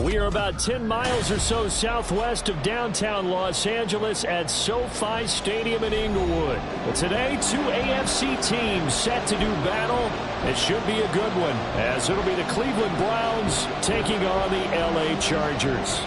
We are about 10 miles or so southwest of downtown Los Angeles at SoFi Stadium in Inglewood. But today, two AFC teams set to do battle. It should be a good one, as it'll be the Cleveland Browns taking on the LA Chargers.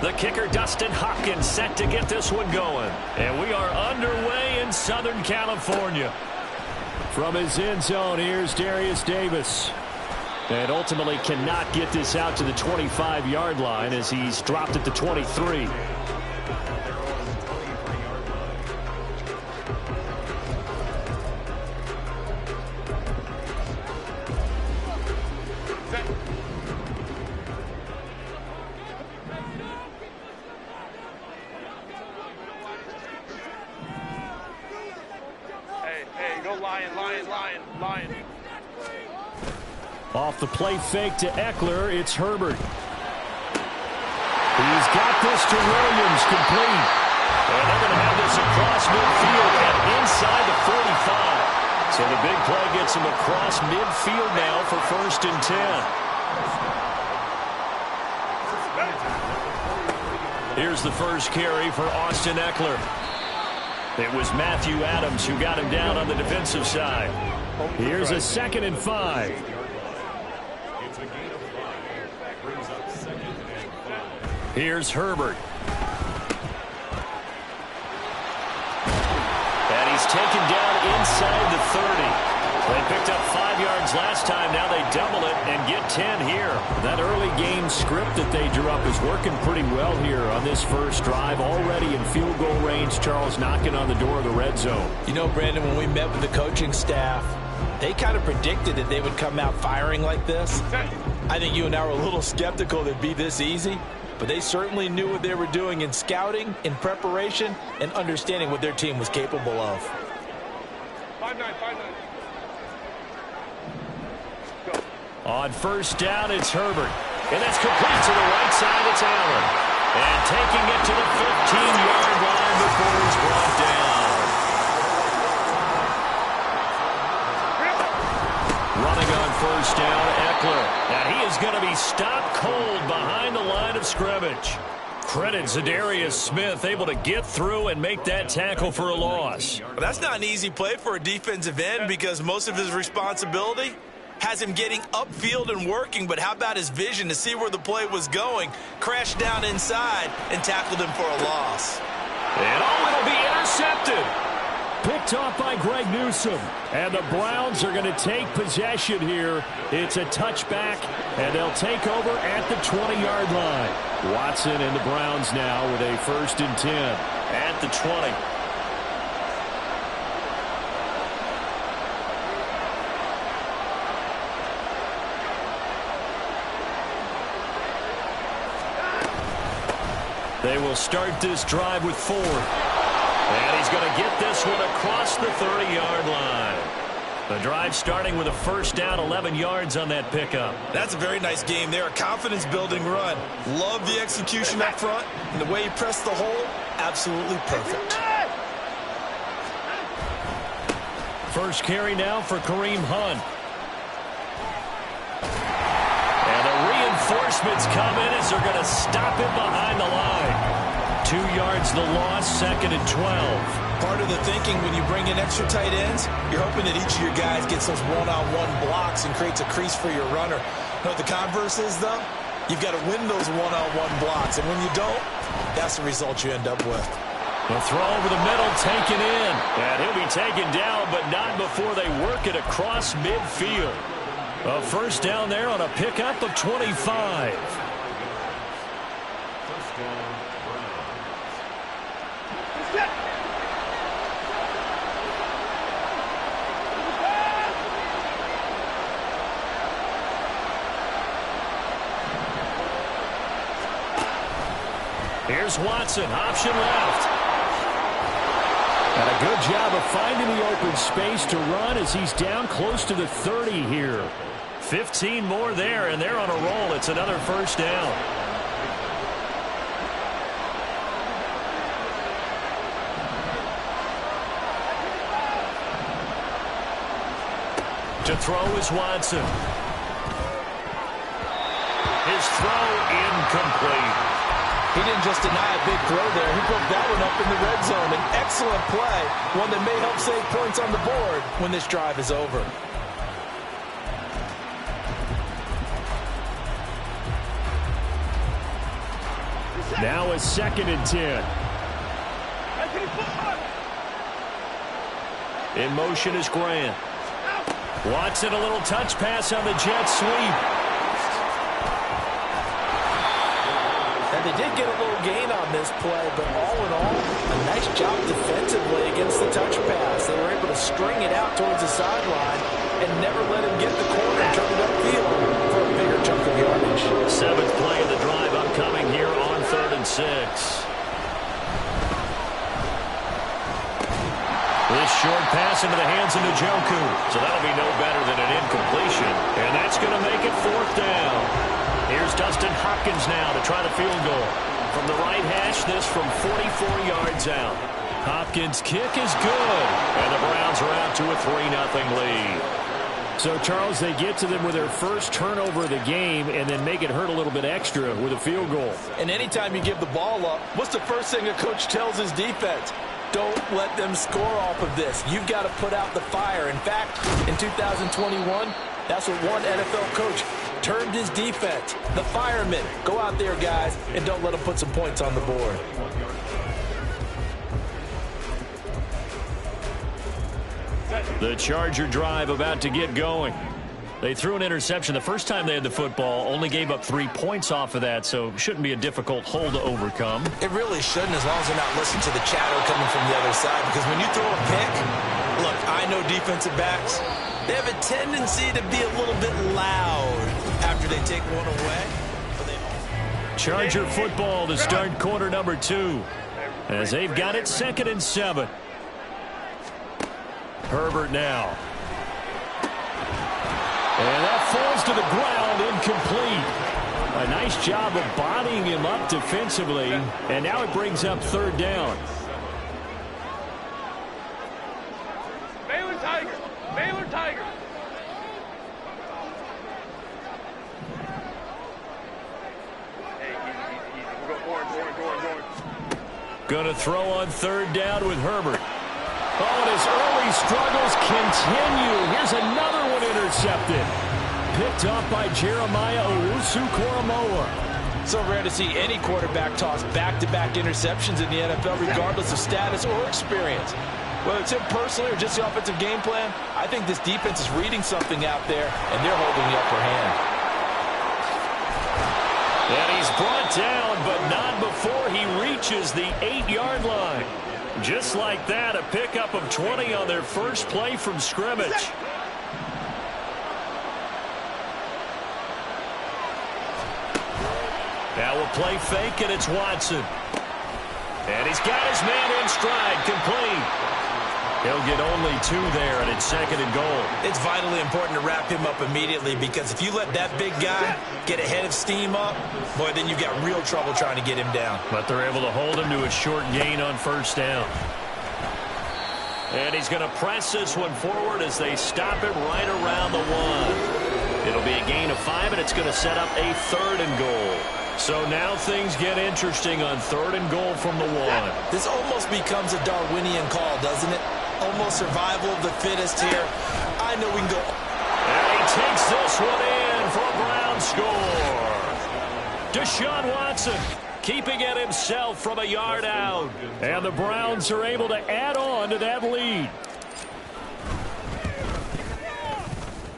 The kicker, Dustin Hopkins, set to get this one going. And we are underway in Southern California. From his end zone, here's Darius Davis. And ultimately cannot get this out to the 25-yard line as he's dropped at the 23. Lion. Off the play fake to Eckler, it's Herbert. He's got this to Williams, complete. And they're going to have this across midfield and inside the 45. So the big play gets him across midfield now for 1st and 10. Here's the first carry for Austin Eckler. It was Matthew Adams who got him down on the defensive side. Here's a 2nd and 5. Here's Herbert. And he's taken down inside the 30. They picked up 5 yards last time. Now they double it and get 10 here. That early game script that they drew up is working pretty well here on this first drive. Already in field goal range, Charles knocking on the door of the red zone. You know, Brandon, when we met with the coaching staff, they kind of predicted that they would come out firing like this. I think you and I were a little skeptical that it'd be this easy, but they certainly knew what they were doing in scouting, in preparation, and understanding what their team was capable of. 5-9. On first down, it's Herbert. And that's complete to the right side. It's Allen. And taking it to the 15-yard line before he's brought down. Running on first down, Eckler. Now he is going to be stopped cold behind the line of scrimmage. Credit Zadarius Smith, able to get through and make that tackle for a loss. Well, that's not an easy play for a defensive end because most of his responsibility has him getting upfield and working, but how about his vision to see where the play was going, crashed down inside, and tackled him for a loss. And it'll be intercepted. Picked off by Greg Newsome. And the Browns are going to take possession here. It's a touchback, and they'll take over at the 20-yard line. Watson and the Browns now with a 1st and 10. At the 20. They will start this drive with 4. And he's going to get this one across the 30-yard line. The drive starting with a first down, 11 yards on that pickup. That's a very nice game there. A confidence-building run. Love the execution up front. And the way he pressed the hole, absolutely perfect. First carry now for Kareem Hunt. Reinforcements come in as they're going to stop him behind the line. 2 yards the loss, 2nd and 12. Part of the thinking when you bring in extra tight ends, you're hoping that each of your guys gets those one-on-one blocks and creates a crease for your runner. You know what the converse is, though? You've got to win those one-on-one blocks, and when you don't, that's the result you end up with. The throw over the middle, taken in. And he'll be taken down, but not before they work it across midfield. A first down there on a pickup of 25. Here's Watson, option left. And a good job of finding the open space to run as he's down close to the 30 here. 15 more there, and they're on a roll. It's another first down. To throw is Watson. His throw incomplete. He didn't just deny a big throw there. He broke that one up in the red zone. An excellent play, one that may help save points on the board when this drive is over. Now a 2nd and 10. In motion is Grant. Watson, a little touch pass on the jet sweep. And they did get a little gain on this play, but all in all, a nice job defensively against the touch pass. They were able to string it out towards the sideline and never let him get the corner and turn it upfield for a bigger chunk of yardage. 7th play of the drive upcoming here on 3rd and 6. This short pass into the hands of Njoku. So that'll be no better than an incompletion. And that's going to make it 4th down. Here's Dustin Hopkins now to try the field goal. From the right hash, this from 44 yards out. Hopkins' kick is good. And the Browns are out to a 3-0 lead. So, Charles, they get to them with their first turnover of the game and then make it hurt a little bit extra with a field goal. And anytime you give the ball up, what's the first thing a coach tells his defense? Don't let them score off of this. You've got to put out the fire. In fact, in 2021, that's what one NFL coach termed his defense. The firemen. Go out there, guys, and don't let them put some points on the board. The Charger drive about to get going. They threw an interception the first time they had the football, only gave up 3 points off of that, so shouldn't be a difficult hole to overcome. It really shouldn't, as long as they're not listening to the chatter coming from the other side, because when you throw a pick, look, I know defensive backs, they have a tendency to be a little bit loud after they take one away. Charger football to start quarter number 2, as they've got it 2nd and 7. Herbert now. And that falls to the ground, incomplete. A nice job of bodying him up defensively, and now it brings up 3rd down. Baylor Tiger. Baylor Tiger. Hey, easy. We'll go orange. Gonna throw on 3rd down with Herbert. Oh, and his early struggles continue. Here's another one intercepted. Picked up by Jeremiah Owusu-Koramoah. So rare to see any quarterback toss back-to-back interceptions in the NFL, regardless of status or experience. Whether it's him personally or just the offensive game plan, I think this defense is reading something out there, and they're holding the upper hand. And he's brought down, but not before he reaches the 8-yard line. Just like that, a pickup of 20 on their first play from scrimmage. Now we'll play fake, and it's Watson. And he's got his man in stride, complete. He'll get only 2 there, and it's 2nd and goal. It's vitally important to wrap him up immediately, because if you let that big guy get a head of steam up, boy, then you've got real trouble trying to get him down. But they're able to hold him to a short gain on 1st down. And he's going to press this one forward as they stop it right around the 1. It'll be a gain of 5, and it's going to set up a 3rd and goal. So now things get interesting on 3rd and goal from the 1. This almost becomes a Darwinian call, doesn't it? Almost survival of the fittest here. I know we can go. And he takes this one in for a Brown score. Deshaun Watson keeping it himself from a yard out. And the Browns are able to add on to that lead.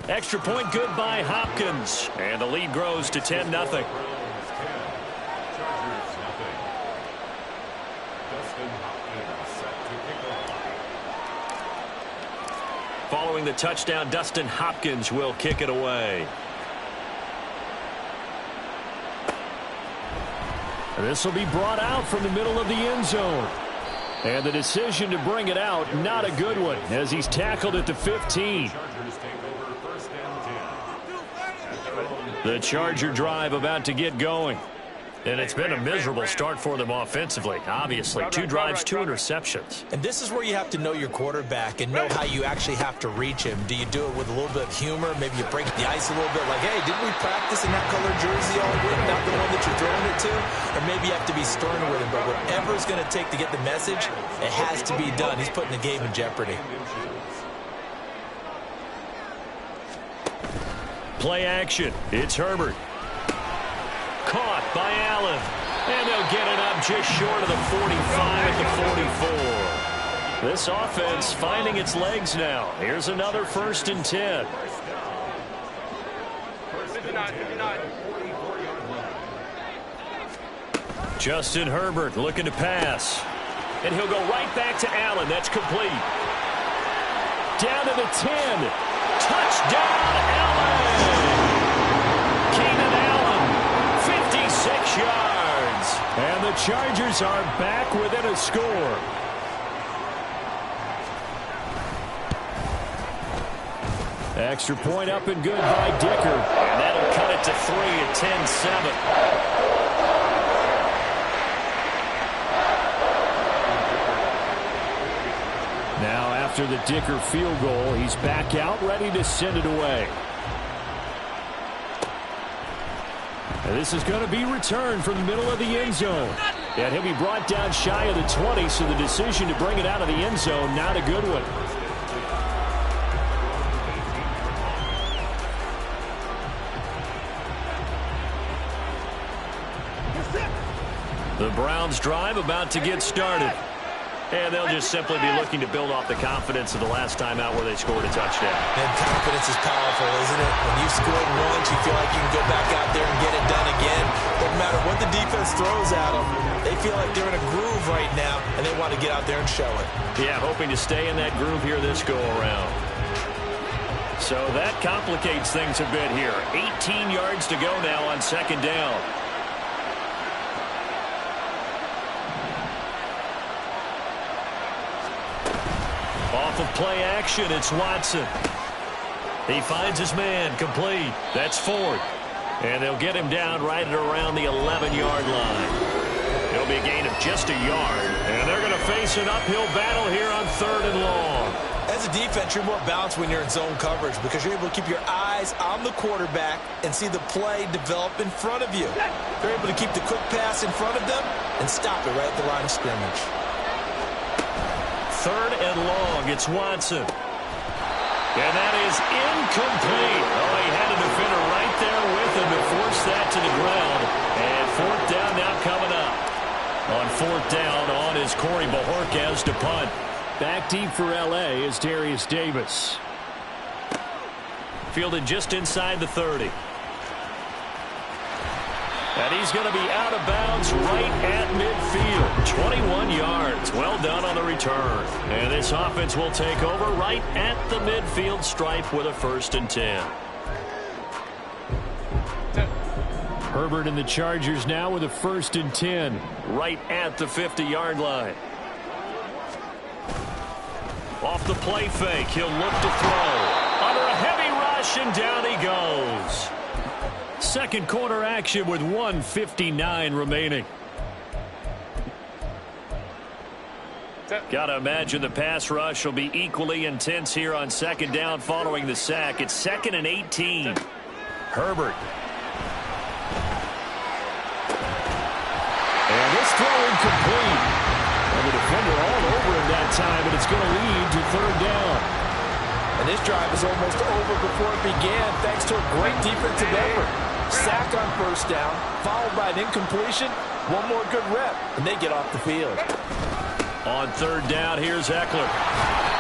Extra point good by Hopkins. And the lead grows to 10-0. Following the touchdown, Dustin Hopkins will kick it away. This will be brought out from the middle of the end zone. And the decision to bring it out, not a good one, as he's tackled at the 15. The Charger drive about to get going. And it's been a miserable start for them offensively. Obviously, 2 drives, 2 interceptions. And this is where you have to know your quarterback and know how you actually have to reach him. Do you do it with a little bit of humor? Maybe you break the ice a little bit like, hey, didn't we practice in that color jersey all week, not the one that you're throwing it to? Or maybe you have to be stern with him. But whatever it's going to take to get the message, it has to be done. He's putting the game in jeopardy. Play action. It's Herbert. Caught by Allen. And they'll get it up just short of the 45 at the 44. This offense finding its legs now. Here's another 1st and 10. Justin Herbert looking to pass. And he'll go right back to Allen. That's complete. Down to the 10. Touchdown, Allen! Keenan Allen, 56 yards. And the Chargers are back within a score. Extra point up and good by Dicker. And that'll cut it to 3 at 10-7. Now after the Dicker field goal, he's back out ready to send it away. And this is going to be returned from the middle of the end zone. And he'll be brought down shy of the 20, so the decision to bring it out of the end zone, not a good one. The Browns drive about to get started. And they'll just simply be looking to build off the confidence of the last time out where they scored a touchdown. And confidence is powerful, isn't it? When you've scored once, you feel like you can go back out there and get it done again. Doesn't matter what the defense throws at them. They feel like they're in a groove right now, and they want to get out there and show it. Yeah, hoping to stay in that groove here this go-around. So that complicates things a bit here. 18 yards to go now on 2nd down. Off of play action, it's Watson. He finds his man, complete. That's 4th. And they'll get him down right at around the 11-yard line. It'll be a gain of just a yard. And they're going to face an uphill battle here on 3rd and long. As a defense, you're more balanced when you're in zone coverage because you're able to keep your eyes on the quarterback and see the play develop in front of you. They're able to keep the quick pass in front of them and stop it right at the line of scrimmage. 3rd and long, it's Watson. And that is incomplete. Oh, he had a defender right there with him to force that to the ground. And 4th down now coming up. On 4th down, on is Corey Bajorquez to punt. Back deep for L.A. is Darius Davis. Fielded just inside the 30. And he's going to be out of bounds right at midfield. 21 yards. Well done on the return. And this offense will take over right at the midfield stripe with a 1st and 10. Herbert and the Chargers now with a 1st and 10. Right at the 50-yard line. Off the play fake, he'll look to throw. Under a heavy rush, and down he goes. Second quarter action with 1:59 remaining. Got to imagine the pass rush will be equally intense here on 2nd down following the sack. It's 2nd and 18. Herbert. And this throw incomplete. And the defender all over him that time, but it's going to lead to 3rd down. And this drive is almost over before it began thanks to a great defensive effort. Sack on 1st down, followed by an incompletion. One more good rep, and they get off the field. On 3rd down, here's Eckler.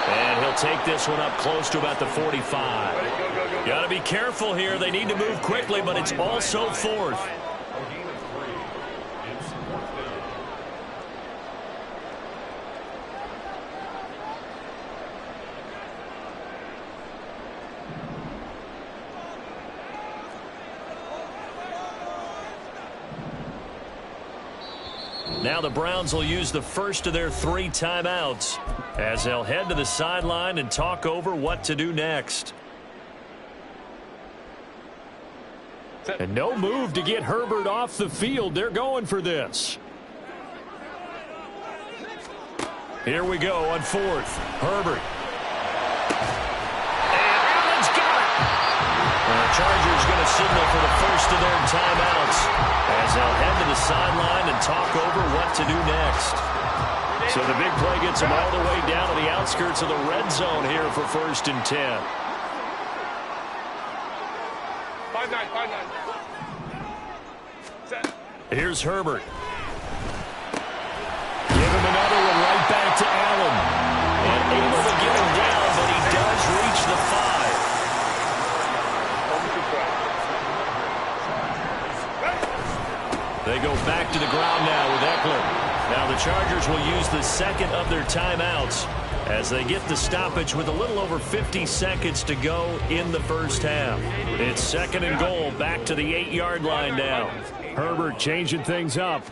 And he'll take this one up close to about the 45. Got to be careful here. They need to move quickly, but it's also 4th. Now the Browns will use the first of their 3 timeouts as they'll head to the sideline and talk over what to do next. And no move to get Herbert off the field. They're going for this. Here we go on fourth. Herbert. And Allen's got it. And the Chargers going to signal for the first of their timeouts as they'll head to the sideline and talk over what to do next. So the big play gets them all the way down to the outskirts of the red zone here for 1st and 10. 5-9. Set. Here's Herbert. Give him another one right back to Allen. And able to get him down, but he does reach the 5. They go back to the ground now with Eckler. Now the Chargers will use the second of their timeouts as they get the stoppage with a little over 50 seconds to go in the first half. It's 2nd and goal, back to the 8-yard line now. Herbert changing things up.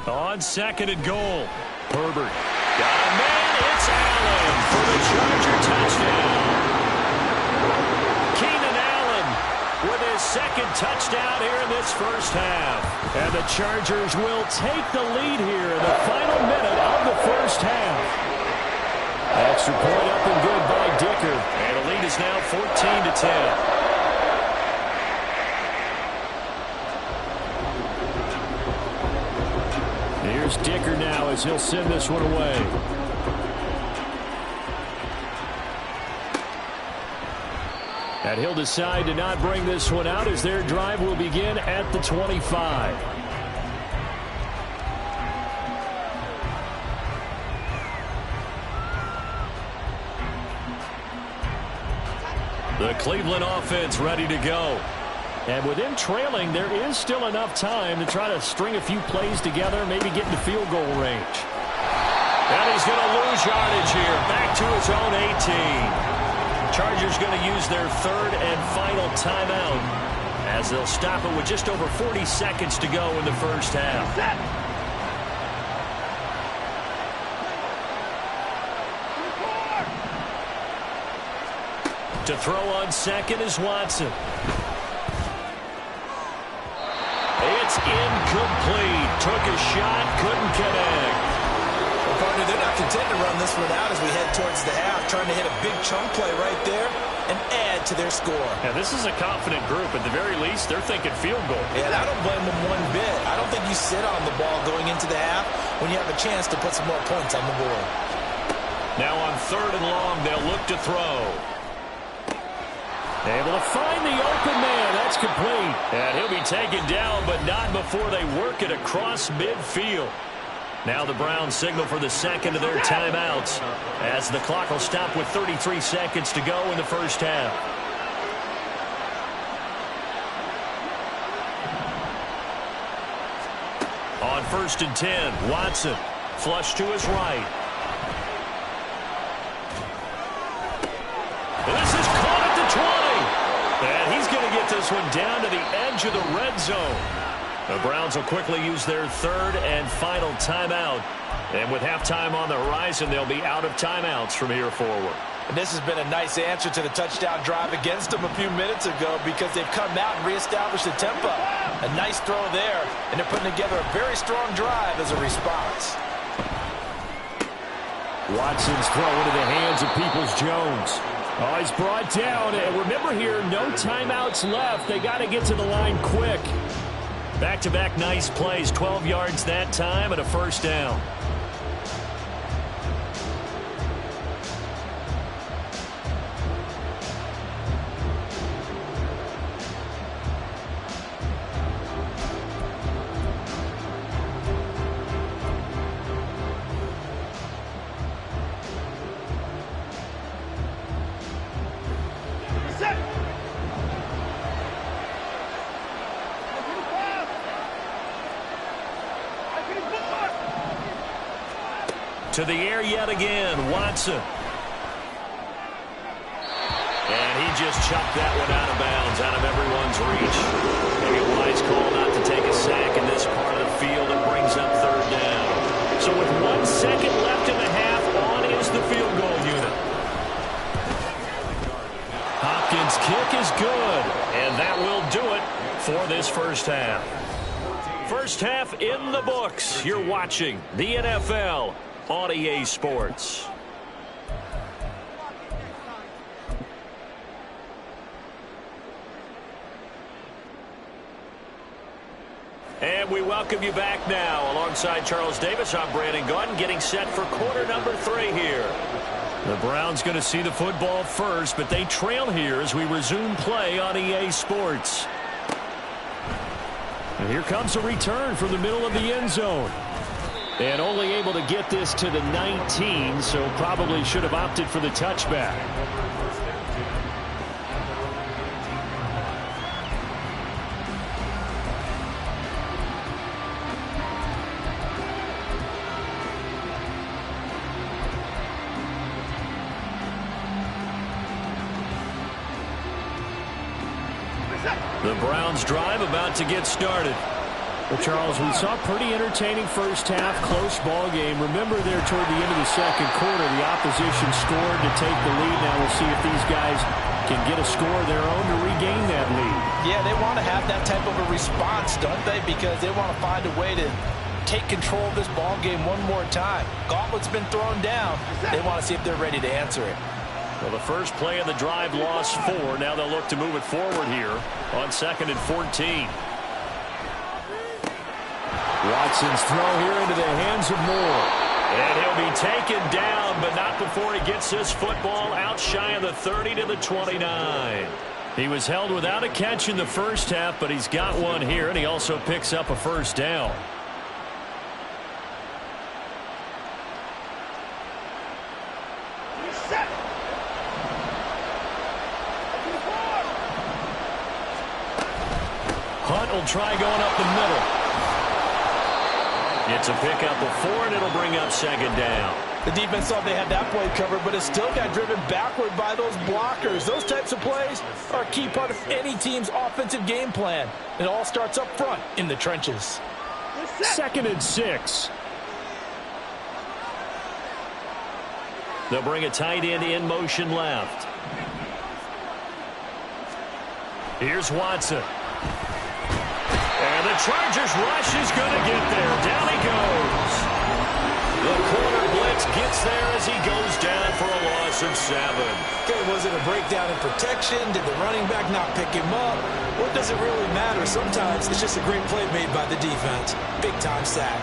On 2nd and goal, Herbert. Got a man, it's Allen for the Charger touchdown. Keenan Allen with his 2nd touchdown here in this first half. And the Chargers will take the lead here in the final minute of the first half. Extra point up and good by Dicker. And the lead is now 14-10. Here's Dicker now as he'll send this one away. And he'll decide to not bring this one out as their drive will begin at the 25. The Cleveland offense ready to go. And with him trailing, there is still enough time to try to string a few plays together, maybe get into field goal range. And he's going to lose yardage here, back to his own 18. Chargers going to use their 3rd and final timeout as they'll stop it with just over 40 seconds to go in the first half. To throw on 2nd is Watson. It's incomplete. Took a shot, couldn't connect. Well, partner, they're not content to run this one out as we head towards the half, trying to hit a big chunk play right there and add to their score. Now, this is a confident group. At the very least, they're thinking field goal. And I don't blame them one bit. I don't think you sit on the ball going into the half when you have a chance to put some more points on the board. Now on 3rd and long, they'll look to throw. Able to find the open man. That's complete. And he'll be taken down, but not before they work it across midfield. Now the Browns signal for the 2nd of their timeouts as the clock will stop with 33 seconds to go in the first half. On 1st and 10, Watson. Flush to his right. This is caught at the 20. And he's going to get this one down to the edge of the red zone. The Browns will quickly use their 3rd and final timeout. And with halftime on the horizon, they'll be out of timeouts from here forward. And this has been a nice answer to the touchdown drive against them a few minutes ago because they've come out and reestablished the tempo. A nice throw there, and they're putting together a very strong drive as a response. Watson's throw into the hands of Peoples-Jones. Oh, he's brought down. And remember here, no timeouts left. They got to get to the line quick. Back-to-back nice plays, 12 yards that time and a first down. To the air yet again, Watson. And he just chucked that one out of bounds, out of everyone's reach. Maybe a wise call not to take a sack in this part of the field. It brings up 3rd down. So with 1 second left in the half, on is the field goal unit. Hopkins' kick is good, and that will do it for this first half. First half in the books. You're watching the NFL on EA Sports. And we welcome you back now. Alongside Charles Davis, I'm Brandon Gunn, getting set for quarter number 3 here. The Browns going to see the football first, but they trail here as we resume play on EA Sports. And here comes a return from the middle of the end zone. And only able to get this to the 19, so probably should have opted for the touchback. The Browns drive about to get started. Well, Charles, we saw a pretty entertaining first half, close ball game. Remember there toward the end of the second quarter, the opposition scored to take the lead. Now we'll see if these guys can get a score of their own to regain that lead. Yeah, they want to have that type of a response, don't they? Because they want to find a way to take control of this ball game one more time. Gauntlet's been thrown down. They want to see if they're ready to answer it. Well, the first play of the drive lost 4. Now they'll look to move it forward here on 2nd and 14. Watson's throw here into the hands of Moore. And he'll be taken down, but not before he gets this football out shy of the 30 to the 29. He was held without a catch in the first half, but he's got one here, and he also picks up a first down. Hunt will try going up the middle. It's a pickup of 4, and it'll bring up 2nd down. The defense thought they had that play covered, but it still got driven backward by those blockers. Those types of plays are a key part of any team's offensive game plan. It all starts up front in the trenches. 2nd and 6. They'll bring a tight end in motion left. Here's Watson. And the Chargers rush is going to get there. Down he goes. The corner blitz gets there as he goes down for a loss of 7. Okay, was it a breakdown in protection? Did the running back not pick him up? What does it really matter? Sometimes it's just a great play made by the defense. Big-time sack.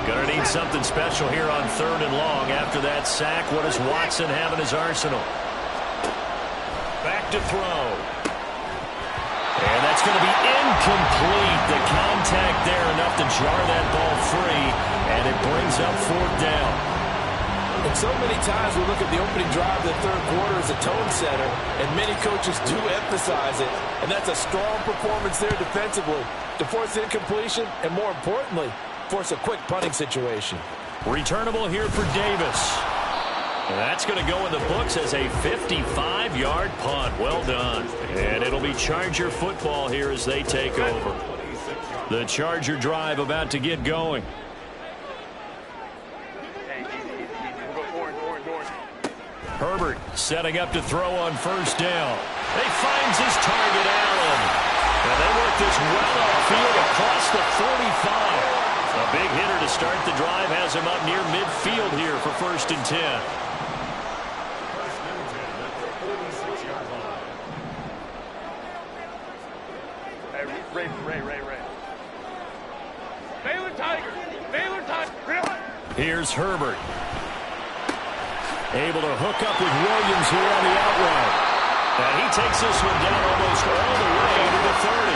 Gonna need something special here on 3rd and long. After that sack, what does Watson have in his arsenal? Back to throw. And that's going to be incomplete. The contact there enough to jar that ball free, and it brings up 4th down. And so many times we look at the opening drive of the 3rd quarter as a tone setter, and many coaches do emphasize it. And that's a strong performance there defensively to force incompletion, and more importantly, force a quick punting situation. Returnable here for Davis. And that's going to go in the books as a 55-yard punt. Well done. And it'll be Charger football here as they take over. The Charger drive about to get going. Herbert setting up to throw on 1st down. He finds his target, Allen. And they work this well upfield across the 45. A big hitter to start the drive has him up near midfield here for 1st and 10. Ray. Baylor Tigers. Here's Herbert. Able to hook up with Williams here on the out route. And he takes this one down almost all the way to the 30.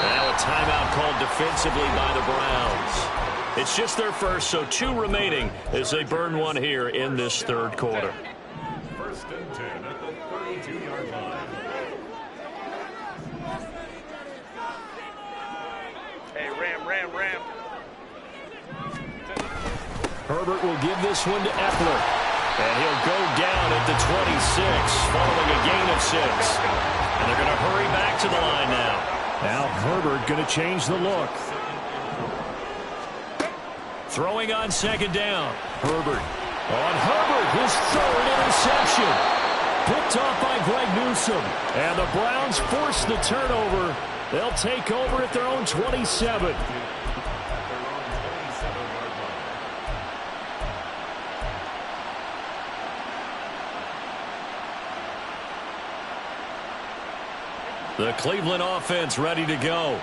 Now a timeout called defensively by the Browns. It's just their first, so 2 remaining as they burn one here in this 3rd quarter. 1st and 10 at the 32-yard line. Hey, Ram. Herbert will give this one to Eckler. And he'll go down at the 26 following a gain of 6. And they're going to hurry back to the line now. Now Herbert going to change the look. Throwing on 2nd down. Herbert On Herbert, his third interception. Picked off by Greg Newsome. And the Browns force the turnover. They'll take over at their own 27. The Cleveland offense ready to go.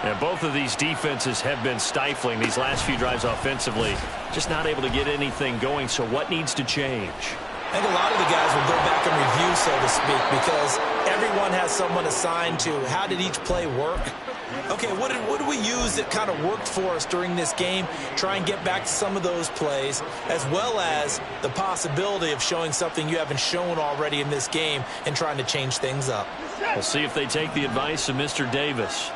And both of these defenses have been stifling these last few drives offensively. Just not able to get anything going, so what needs to change? I think a lot of the guys will go back and review, so to speak, because everyone has someone assigned to how did each play work. Okay, what did we use that kind of worked for us during this game? Try and get back to some of those plays, as well as the possibility of showing something you haven't shown already in this game and trying to change things up. We'll see if they take the advice of Mr. Davis.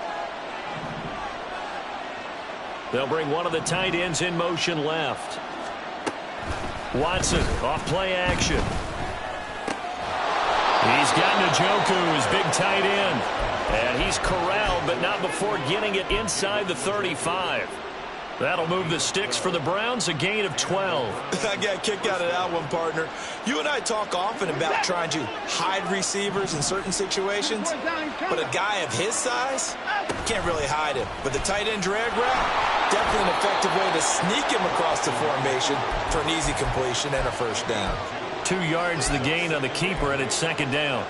They'll bring one of the tight ends in motion left. Watson off play action. He's got Njoku, his big tight end. And he's corralled, but not before getting it inside the 35. That'll move the sticks for the Browns, a gain of 12. I got a kick out of that one, partner. You and I talk often about trying to hide receivers in certain situations, but a guy of his size can't really hide him. But the tight end drag route, definitely an effective way to sneak him across the formation for an easy completion and a first down. 2 yards the gain on the keeper, and it's second down.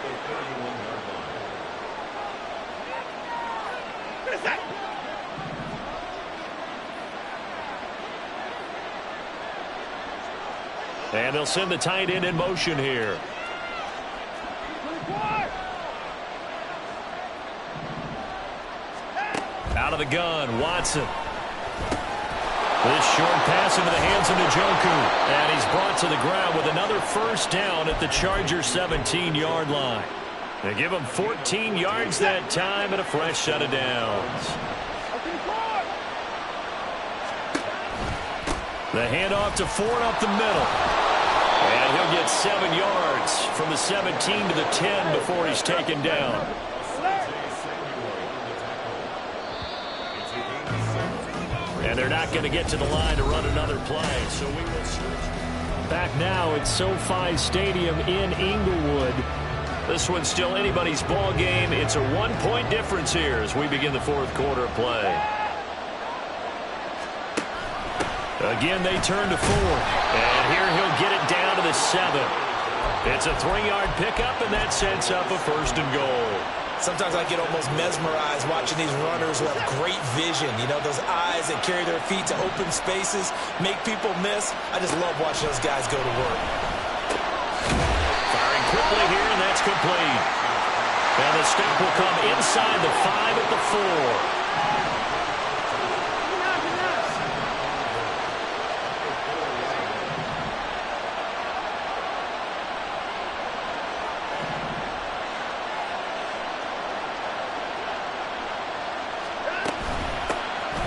And they'll send the tight end in motion here. Out of the gun, Watson. This short pass into the hands of Njoku. And he's brought to the ground with another first down at the Chargers' 17-yard line. They give him 14 yards that time and a fresh set of downs. The handoff to Ford up the middle. And he'll get 7 yards from the 17 to the 10 before he's taken down. And they're not going to get to the line to run another play, so we will switch. Back now at SoFi Stadium in Inglewood. This one's still anybody's ball game. It's a 1-point difference here as we begin the fourth quarter of play. Again, they turn to Ford. And here he'll get it down to the 7. It's a 3-yard pickup, and that sets up a first and goal. Sometimes I get almost mesmerized watching these runners who have great vision. You know, those eyes that carry their feet to open spaces, make people miss. I just love watching those guys go to work. Firing quickly here, and that's complete. And the stop will come inside the 5 at the 4.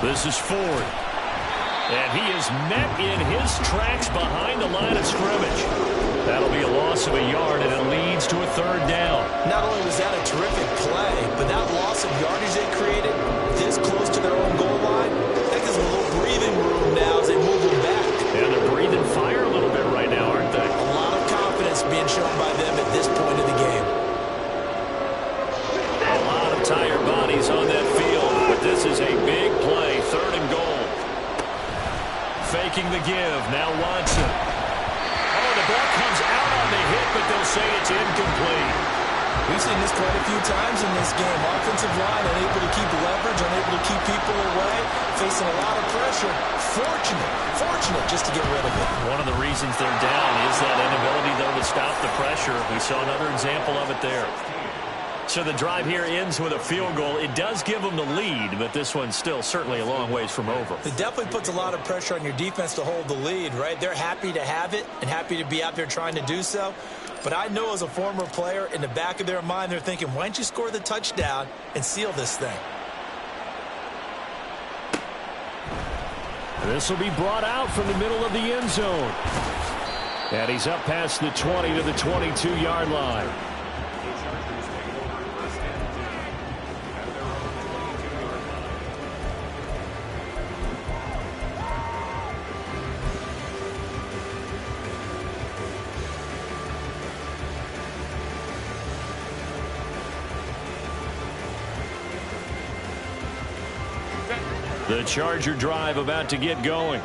This is Ford. And he is met in his tracks behind the line of scrimmage. That'll be a loss of a yard, and it leads to a third down. Not only was that a terrific play, but that loss of yardage they created this close to their own goal line, that gives them a little breathing room now as they move them back. And they're breathing fire a little bit right now, aren't they? A lot of confidence being shown by them at this point of the game. A lot of tired bodies on that field, but this is a big play, third and goal. Faking the give, now Watson. Oh, the ball comes out on the hit, but they'll say it's incomplete. We've seen this quite a few times in this game. Offensive line unable to keep leverage, unable to keep people away, facing a lot of pressure. Fortunate just to get rid of it. One of the reasons they're down is that inability, though, to stop the pressure. We saw another example of it there. So the drive here ends with a field goal. It does give them the lead, but this one's still certainly a long ways from over. It definitely puts a lot of pressure on your defense to hold the lead, right? They're happy to have it and happy to be out there trying to do so. But I know as a former player, in the back of their mind, they're thinking, why don't you score the touchdown and seal this thing? This will be brought out from the middle of the end zone. And he's up past the 20 to the 22-yard line. The Charger drive about to get going.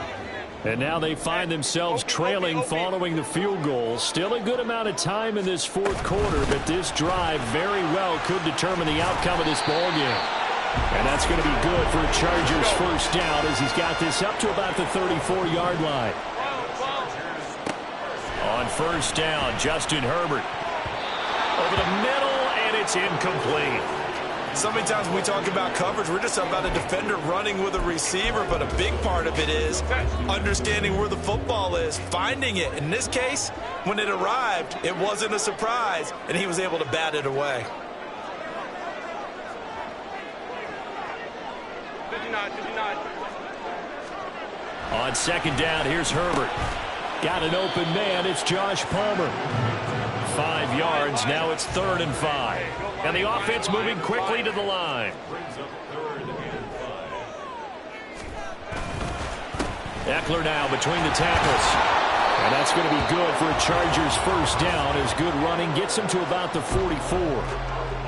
And now they find themselves trailing following the field goal. Still a good amount of time in this fourth quarter, but this drive very well could determine the outcome of this ball game. And that's going to be good for a Chargers first down as he's got this up to about the 34-yard line. On first down, Justin Herbert. Over the middle, and it's incomplete. So many times when we talk about coverage, we're just about a defender running with a receiver, but a big part of it is understanding where the football is, finding it. In this case, when it arrived, it wasn't a surprise, and he was able to bat it away. On second down, here's Herbert. Got an open man. It's Josh Palmer. 5 yards. Now it's 3rd and 5. And the offense moving quickly to the line. Eckler now between the tackles. And that's going to be good for a Chargers first down as good running gets him to about the 44.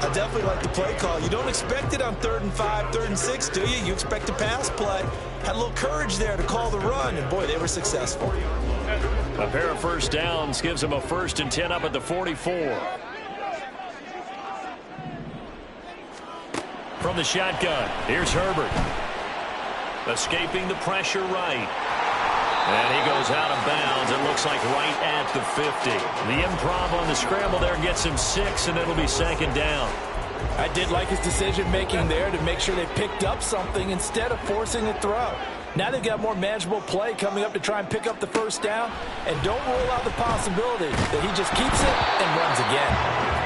I definitely like the play call. You don't expect it on 3rd and 5, 3rd and 6, do you? You expect a pass play. Had a little courage there to call the run, and boy, they were successful. A pair of first downs gives him a 1st and 10 up at the 44. From the shotgun, here's Herbert. Escaping the pressure right. And he goes out of bounds. It looks like right at the 50. The improv on the scramble there gets him 6, and it'll be 2nd down. I did like his decision-making there to make sure they picked up something instead of forcing a throw. Now they've got more manageable play coming up to try and pick up the first down. And don't rule out the possibility that he just keeps it and runs again.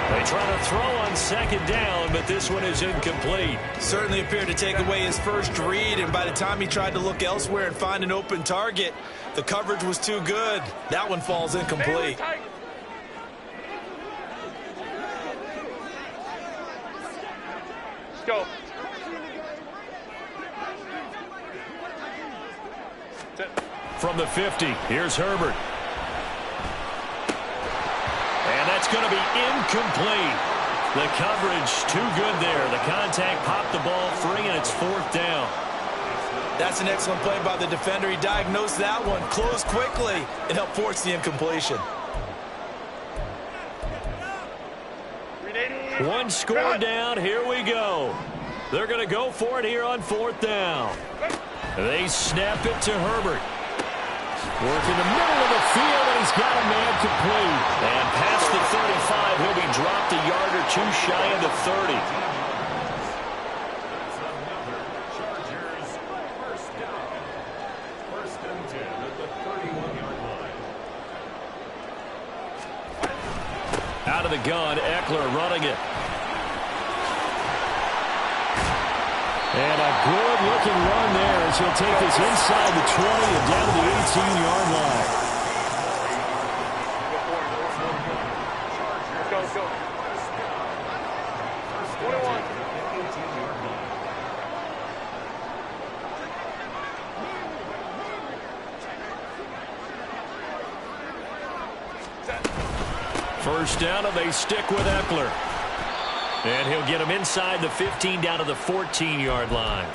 They try to throw on 2nd down, but this one is incomplete. Certainly appeared to take away his first read, and by the time he tried to look elsewhere and find an open target, the coverage was too good. That one falls incomplete. Let's go. From the 50, here's Herbert. And that's going to be incomplete. The coverage too good there. The contact popped the ball free, and it's 4th down. That's an excellent play by the defender. He diagnosed that one, closed quickly, and helped force the incompletion. One score down. Here we go. They're going to go for it here on 4th down. They snap it to Herbert. Working the middle of the field, and he's got a man complete. And past the 35, he'll be dropped a yard or two shy of the 30. Chargers first down. 1st and 10 at the 31-yard line. Out of the gun, Eckler running it. And a good-looking run there as he'll take this inside the 20 and down to the 18-yard line. Go, go. 21. First down, and they stick with Eckler. And he'll get him inside the 15 down to the 14-yard line.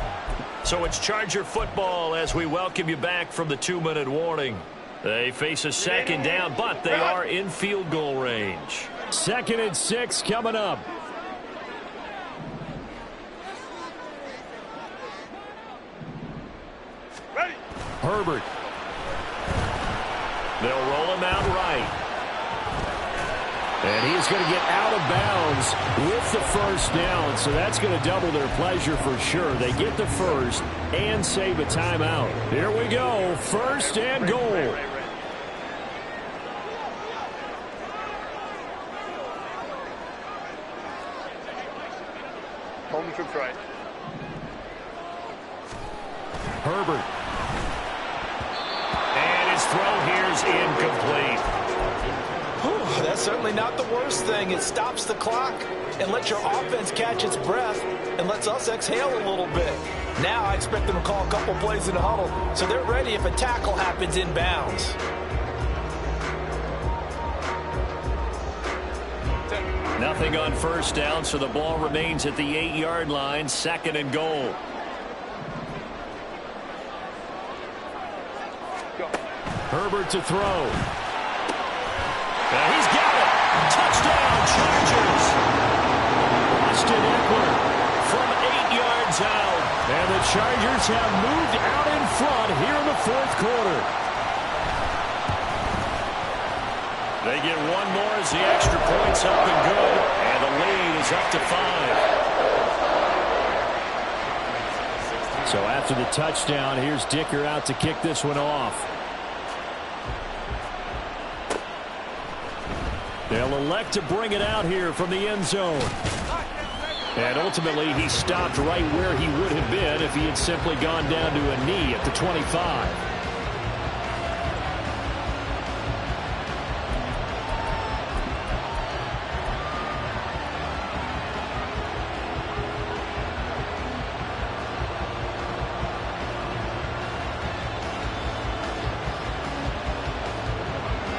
So it's Charger football as we welcome you back from the 2-minute warning. They face a 2nd down, but they are in field goal range. 2nd and 6 coming up. Ready. Herbert. They'll roll him out right. And he's going to get out of bounds with the first down, so that's going to double their pleasure for sure. They get the first and save a timeout. Here we go, 1st and goal. Home troops right. Herbert. And his throw here's incomplete. That's certainly not the worst thing. It stops the clock and lets your offense catch its breath and lets us exhale a little bit. Now I expect them to call a couple plays in the huddle so they're ready if a tackle happens in bounds. Nothing on first down, so the ball remains at the 8-yard line, 2nd and goal. Herbert to throw. He's got it. Touchdown, Chargers. Austin Eckler from 8 yards out. And the Chargers have moved out in front here in the fourth quarter. They get one more as the extra point's up and good. And the lead is up to 5. So after the touchdown, here's Dicker out to kick this one off. They'll elect to bring it out here from the end zone. And ultimately, he stopped right where he would have been if he had simply gone down to a knee at the 25.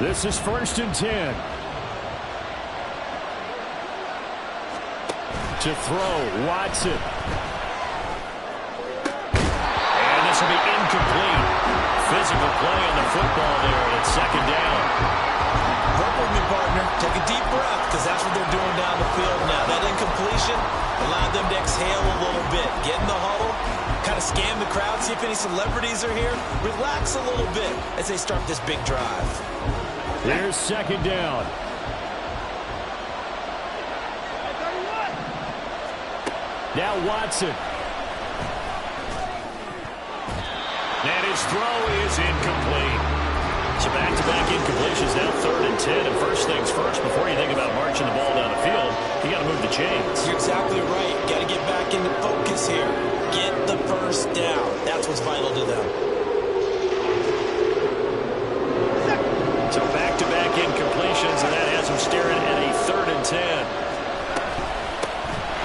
This is 1st and 10. To throw, Watson. And this will be incomplete. Physical play on the football there, and it's 2nd down. Work with me, partner. Take a deep breath, because that's what they're doing down the field now. That incompletion allowed them to exhale a little bit. Get in the huddle, kind of scan the crowd, see if any celebrities are here. Relax a little bit as they start this big drive. Here's 2nd down. Now Watson. And his throw is incomplete. So back-to-back incompletions, now 3rd and 10. And first things first, before you think about marching the ball down the field, you got to move the chains. You're exactly right. Got to get back into focus here. Get the first down. That's what's vital to them. So back-to-back incompletions, and that has them staring at a 3rd and 10.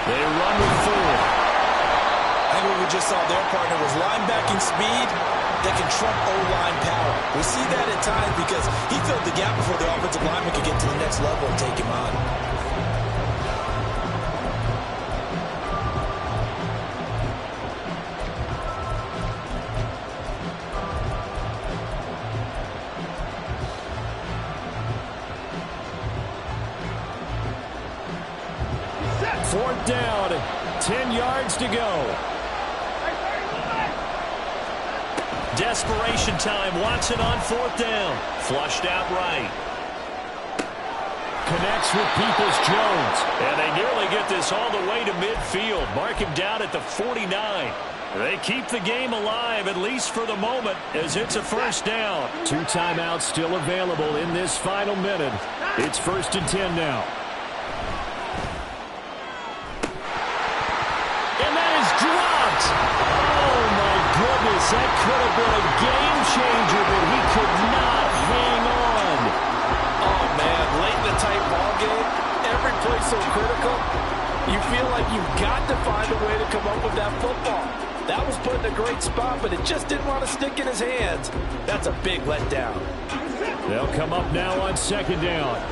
They run with 4. I think what we just saw there, partner, was linebacking speed that can trump O-line power. We see that at times because he filled the gap before the offensive lineman could get to the next level and take him on. Fourth down, 10 yards to go. Desperation time. Watson on 4th down. Flushed out right. Connects with Peoples-Jones. And they nearly get this all the way to midfield. Mark him down at the 49. They keep the game alive, at least for the moment, as it's a 1st down. 2 timeouts still available in this final minute. It's 1st and 10 now. That could have been a game changer, but he could not hang on. Oh, man, late in the tight ball game, every play so critical, you feel like you've got to find a way to come up with that football. That was put in a great spot, but it just didn't want to stick in his hands. That's a big letdown. They'll come up now on 2nd down.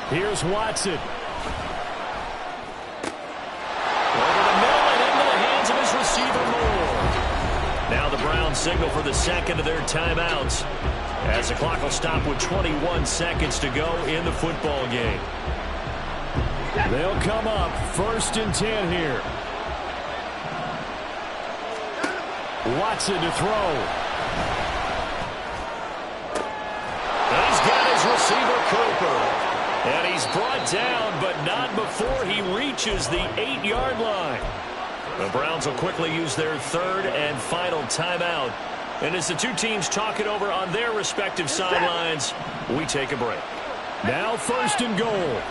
Here's Watson. Over the middle and into the hands of his receiver, Moore. Now the Browns signal for the 2nd of their timeouts, as the clock will stop with 21 seconds to go in the football game. They'll come up 1st and 10 here. Watson to throw. He's got his receiver, Cooper. And he's brought down, but not before he reaches the 8-yard line. The Browns will quickly use their 3rd and final timeout. And as the two teams talk it over on their respective sidelines, we take a break. Now 1st and goal.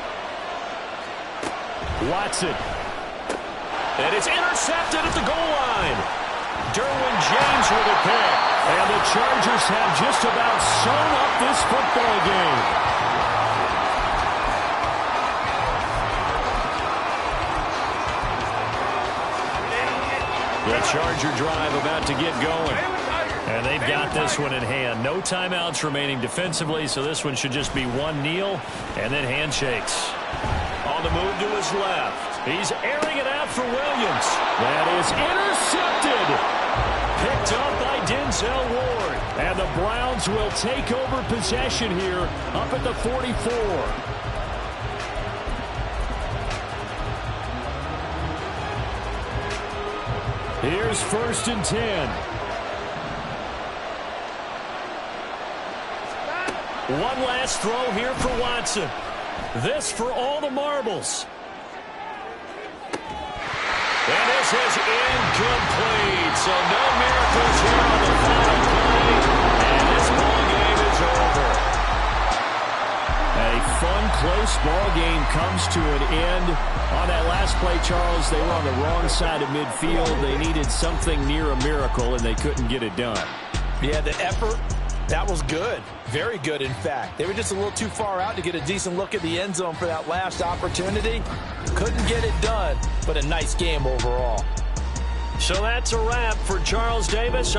Watson. And it's intercepted at the goal line. Derwin James with a pick. And the Chargers have just about sewn up this football game. The Charger drive about to get going. And they've got this one in hand. No timeouts remaining defensively, so this one should just be one kneel and then handshakes. On the move to his left. He's airing it out for Williams. That is intercepted. Picked up by Denzel Ward. And the Browns will take over possession here up at the 44. Here's 1st and 10. One last throw here for Watson. This for all the marbles. And this is incomplete. So no miracles here on the final play. And this ball game is over. A fun, close ball game comes to an end. On that last play, Charles, they were on the wrong side of midfield. They needed something near a miracle, and they couldn't get it done. Yeah, the effort, that was good. Very good, in fact. They were just a little too far out to get a decent look at the end zone for that last opportunity. Couldn't get it done, but a nice game overall. So that's a wrap for Charles Davis.